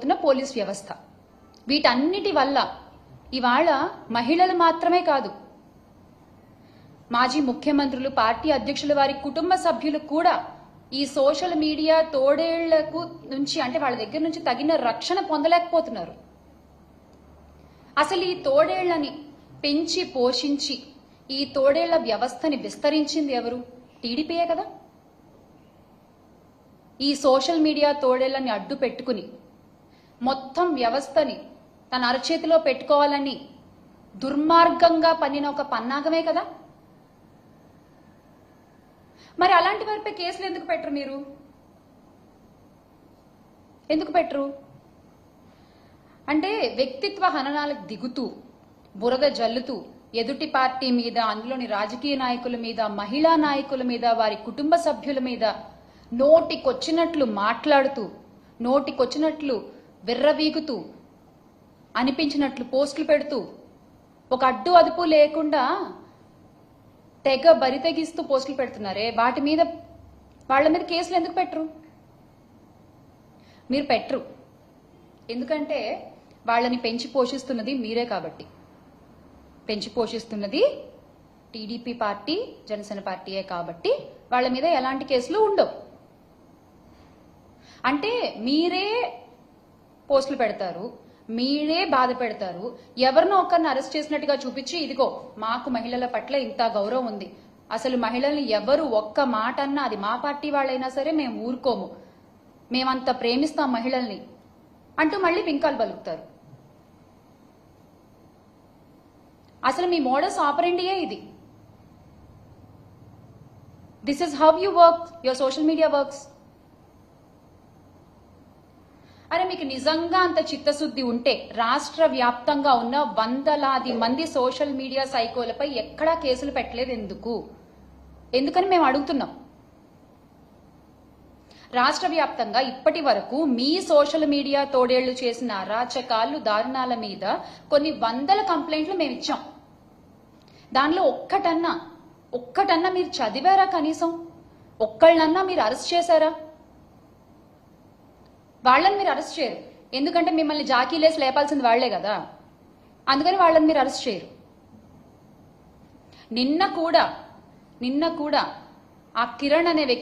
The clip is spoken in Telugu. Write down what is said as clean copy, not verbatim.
చేయబోతున్న పోలీస్ వ్యవస్థ, వీటన్నిటి వల్ల ఇవాళ మహిళలు మాత్రమే కాదు, మాజీ ముఖ్యమంత్రులు, పార్టీ అధ్యక్షుల వారి కుటుంబ సభ్యులు కూడా ఈ సోషల్ మీడియా తోడేళ్లకు నుంచి, అంటే వాళ్ళ దగ్గర నుంచి తగిన రక్షణ పొందలేకపోతున్నారు. అసలు ఈ తోడేళ్లని పెంచి పోషించి ఈ తోడేళ్ల వ్యవస్థని విస్తరించింది ఎవరు? టీడీపీయే కదా. ఈ సోషల్ మీడియా తోడేళ్లని అడ్డు పెట్టుకుని మొత్తం వ్యవస్థని తన అరచేతిలో పెట్టుకోవాలని దుర్మార్గంగా పన్నిన ఒక పన్నాగమే కదా. మరి అలాంటి వారిపై కేసులు ఎందుకు పెట్టరు? మీరు ఎందుకు పెట్టరు? అంటే వ్యక్తిత్వ హననాలకు దిగుతూ, బురద జల్లుతూ ఎదుటి పార్టీ మీద, అందులోని రాజకీయ నాయకుల మీద, మహిళా నాయకుల మీద, వారి కుటుంబ సభ్యుల మీద నోటికొచ్చినట్లు మాట్లాడుతూ, నోటికొచ్చినట్లు విర్రవీగుతూ, అనిపించినట్లు పోస్టులు పెడుతూ, ఒక అడ్డు అదుపు లేకుండా తెగ బరితెగిస్తూ పోస్టులు పెడుతున్నారే, వాటి మీద, వాళ్ళ మీద కేసులు ఎందుకు పెట్టరు? మీరు పెట్టరు. ఎందుకంటే వాళ్ళని పెంచి పోషిస్తున్నది మీరే కాబట్టి. పెంచి పోషిస్తున్నది టీడీపీ పార్టీ, జనసేన పార్టీయే కాబట్టి వాళ్ళ మీద ఎలాంటి కేసులు ఉండవు. అంటే మీరే పోస్టులు పెడతారు, మీరే బాధ పెడతారు, ఎవరినో ఒకరిని అరెస్ట్ చేసినట్టుగా చూపించి, ఇదిగో మాకు మహిళల పట్ల ఇంత గౌరవం ఉంది, అసలు మహిళల్ని ఎవరు ఒక్క మాట అన్నా, అది మా పార్టీ వాళ్ళైనా సరే మేము ఊరుకోము, మేమంత ప్రేమిస్తాం మహిళల్ని అంటూ మళ్ళీ వింకాలు పలుకుతారు. అసలు మీ మోడస్ ఆపరెండియే ఇది. This is how you work, your social media works. అరే మీకు నిజంగా అంత చిత్తశుద్ధి ఉంటే రాష్ట్ర వ్యాప్తంగా ఉన్న వందలాది మంది సోషల్ మీడియా సైకోలపై ఎక్కడా కేసులు పెట్టలేదు ఎందుకు? ఎందుకని మేము అడుగుతున్నాం. రాష్ట్ర వ్యాప్తంగా ఇప్పటి వరకు మీ సోషల్ మీడియా తోడేళ్లు చేసిన అరాచకాలు, దారుణాల మీద కొన్ని వందల కంప్లైంట్లు మేము ఇచ్చాం. దానిలో ఒక్కటన్నా మీరు చదివారా? కనీసం ఒక్కళ్ళన్నా మీరు అరెస్ట్ చేశారా? వాళ్ళని మీరు అరెస్ట్ చేయరు, ఎందుకంటే మిమ్మల్ని జాకీలేసి లేపాల్సింది వాళ్లే కదా, అందుకని వాళ్ళని మీరు అరెస్ట్ చేయరు. నిన్న కూడా ఆ కిరణ్ అనే వ్యక్తి